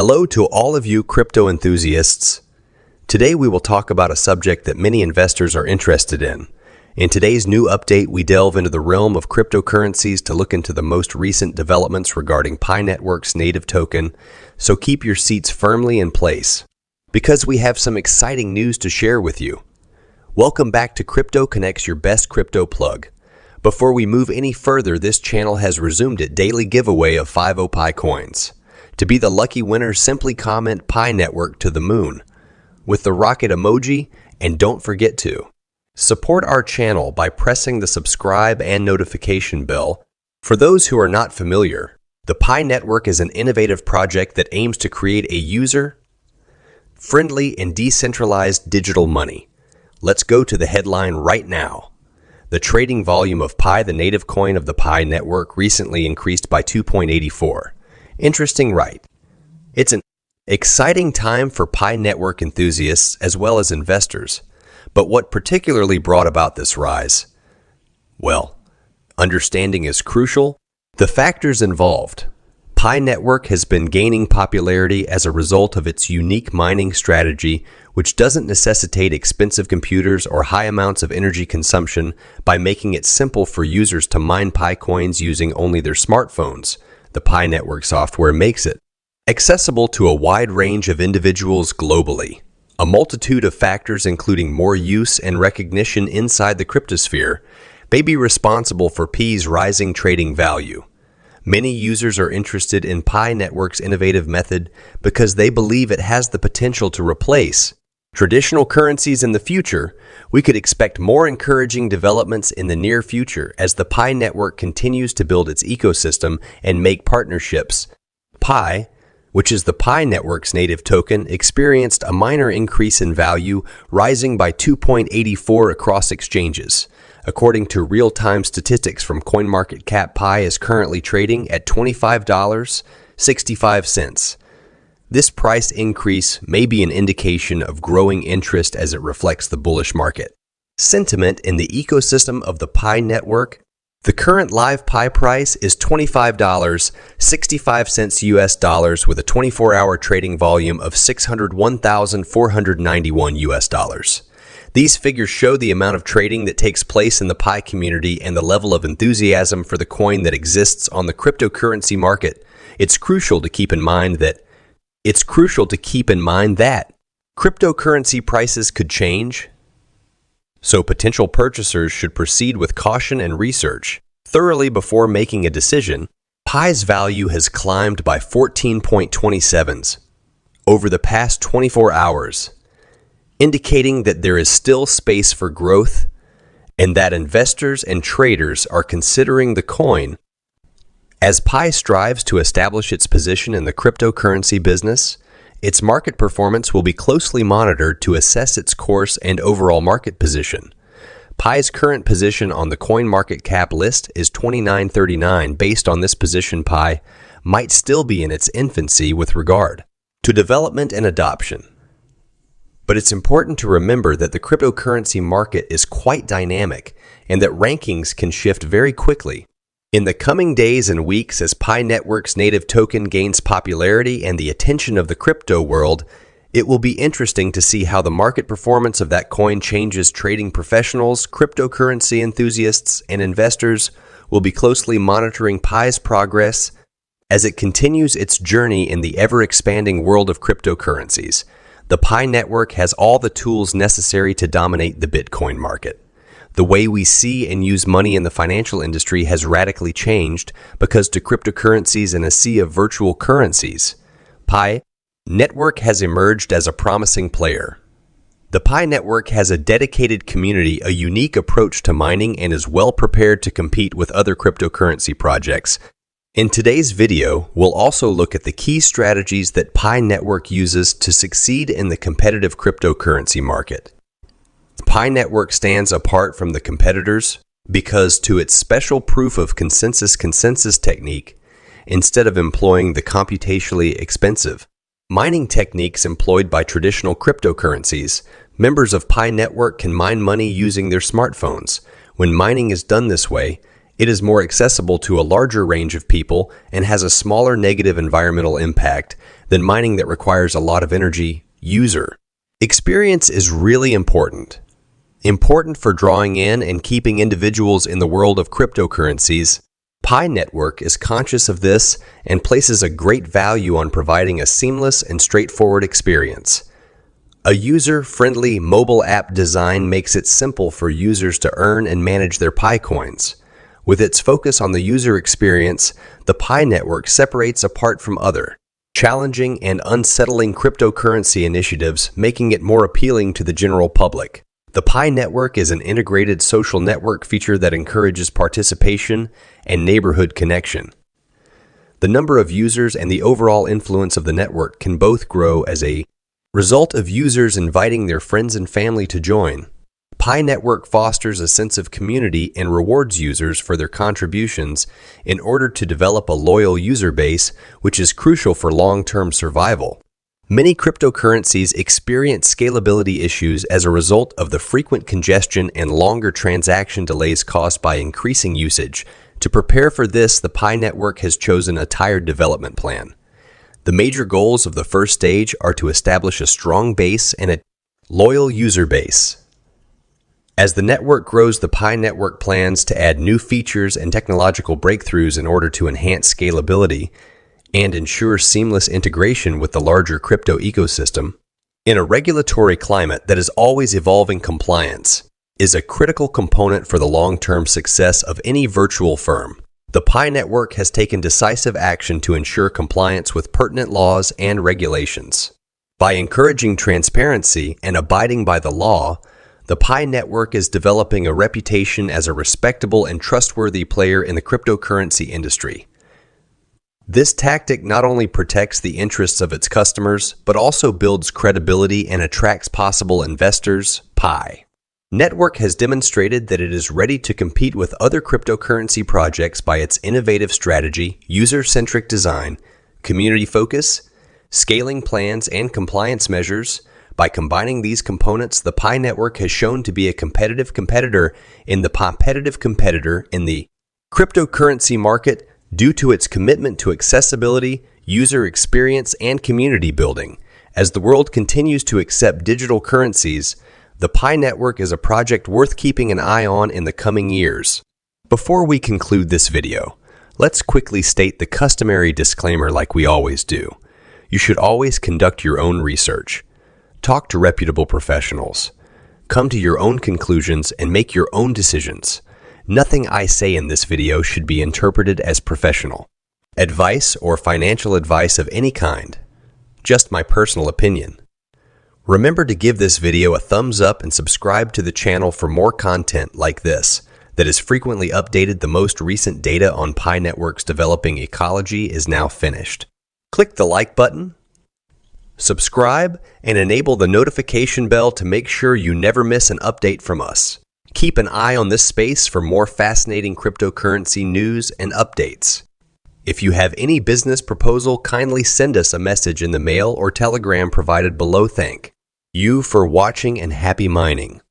Hello to all of you crypto enthusiasts. Today we will talk about a subject that many investors are interested in. In today's new update, we delve into the realm of cryptocurrencies to look into the most recent developments regarding Pi Network's native token, so keep your seats firmly in place, because we have some exciting news to share with you. Welcome back to Crypto Connects, your best crypto plug. Before we move any further, this channel has resumed its daily giveaway of 50 Pi coins. To be the lucky winner, simply comment Pi Network to the moon with the rocket emoji, and don't forget to support our channel by pressing the subscribe and notification bell. For those who are not familiar, the Pi Network is an innovative project that aims to create a user-friendly and decentralized digital money. Let's go to the headline right now. The trading volume of Pi, the native coin of the Pi Network, recently increased by 2.84. Interesting, right? It's an exciting time for Pi Network enthusiasts as well as investors. But what particularly brought about this rise? Well, understanding is crucial. The factors involved. Pi Network has been gaining popularity as a result of its unique mining strategy, which doesn't necessitate expensive computers or high amounts of energy consumption by making it simple for users to mine Pi coins using only their smartphones. The Pi Network software makes it accessible to a wide range of individuals globally. A multitude of factors, including more use and recognition inside the cryptosphere, may be responsible for Pi's rising trading value. Many users are interested in Pi Network's innovative method because they believe it has the potential to replace traditional currencies in the future. We could expect more encouraging developments in the near future as the Pi Network continues to build its ecosystem and make partnerships. Pi, which is the Pi Network's native token, experienced a minor increase in value, rising by 2.84 across exchanges. According to real-time statistics from Coinmarketcap, Pi is currently trading at $25.65. This price increase may be an indication of growing interest as it reflects the bullish market sentiment in the ecosystem of the Pi Network. The current live Pi price is $25.65 US dollars with a 24-hour trading volume of 601,491 US dollars. These figures show the amount of trading that takes place in the Pi community and the level of enthusiasm for the coin that exists on the cryptocurrency market. It's crucial to keep in mind that cryptocurrency prices could change, so potential purchasers should proceed with caution and research thoroughly before making a decision. Pi's value has climbed by 14.27s over the past 24 hours, indicating that there is still space for growth and that investors and traders are considering the coin. As Pi strives to establish its position in the cryptocurrency business, its market performance will be closely monitored to assess its course and overall market position. Pi's current position on the Coinmarketcap list is 2939. Based on this position, Pi might still be in its infancy with regard to development and adoption. But it's important to remember that the cryptocurrency market is quite dynamic and that rankings can shift very quickly. In the coming days and weeks, as Pi Network's native token gains popularity and the attention of the crypto world, it will be interesting to see how the market performance of that coin changes. Trading professionals, cryptocurrency enthusiasts, and investors will be closely monitoring Pi's progress as it continues its journey in the ever-expanding world of cryptocurrencies. The Pi Network has all the tools necessary to dominate the Bitcoin market. The way we see and use money in the financial industry has radically changed because to cryptocurrencies in a sea of virtual currencies, Pi Network has emerged as a promising player. The Pi Network has a dedicated community, a unique approach to mining, and is well prepared to compete with other cryptocurrency projects. In today's video, we'll also look at the key strategies that Pi Network uses to succeed in the competitive cryptocurrency market. Pi Network stands apart from the competitors because to its special proof of consensus technique, instead of employing the computationally expensive mining techniques employed by traditional cryptocurrencies, members of Pi Network can mine money using their smartphones. When mining is done this way, It is more accessible to a larger range of people and has a smaller negative environmental impact than mining that requires a lot of energy. User experience is really important. Important for drawing in and keeping individuals in the world of cryptocurrencies. Pi Network is conscious of this and places a great value on providing a seamless and straightforward experience. A user-friendly mobile app design makes it simple for users to earn and manage their Pi coins. With its focus on the user experience, the Pi Network separates apart from other challenging and unsettling cryptocurrency initiatives, making it more appealing to the general public. The Pi Network is an integrated social network feature that encourages participation and neighborhood connection. The number of users and the overall influence of the network can both grow as a result of users inviting their friends and family to join. Pi Network fosters a sense of community and rewards users for their contributions in order to develop a loyal user base, which is crucial for long-term survival. Many cryptocurrencies experience scalability issues as a result of the frequent congestion and longer transaction delays caused by increasing usage. To prepare for this, the Pi Network has chosen a tiered development plan. The major goals of the first stage are to establish a strong base and a loyal user base. As the network grows, the Pi Network plans to add new features and technological breakthroughs in order to enhance scalability and ensure seamless integration with the larger crypto ecosystem. In a regulatory climate that is always evolving, compliance is a critical component for the long-term success of any virtual firm. The Pi Network has taken decisive action to ensure compliance with pertinent laws and regulations. By encouraging transparency and abiding by the law, the Pi Network is developing a reputation as a respectable and trustworthy player in the cryptocurrency industry. This tactic not only protects the interests of its customers, but also builds credibility and attracts possible investors. Pi Network has demonstrated that it is ready to compete with other cryptocurrency projects by its innovative strategy, user-centric design, community focus, scaling plans, and compliance measures. By combining these components, the Pi Network has shown to be a competitive competitor in the cryptocurrency market due to its commitment to accessibility, user experience, and community building. As the world continues to accept digital currencies, the Pi Network is a project worth keeping an eye on in the coming years. Before we conclude this video, let's quickly state the customary disclaimer like we always do. You should always conduct your own research. Talk to reputable professionals. Come to your own conclusions and make your own decisions. Nothing I say in this video should be interpreted as professional advice or financial advice of any kind. Just my personal opinion. Remember to give this video a thumbs up and subscribe to the channel for more content like this that is frequently updated. The most recent data on Pi Network's developing ecology is now finished. Click the like button, subscribe, and enable the notification bell to make sure you never miss an update from us. Keep an eye on this space for more fascinating cryptocurrency news and updates. If you have any business proposal, kindly send us a message in the mail or telegram provided below. Thank you for watching and happy mining.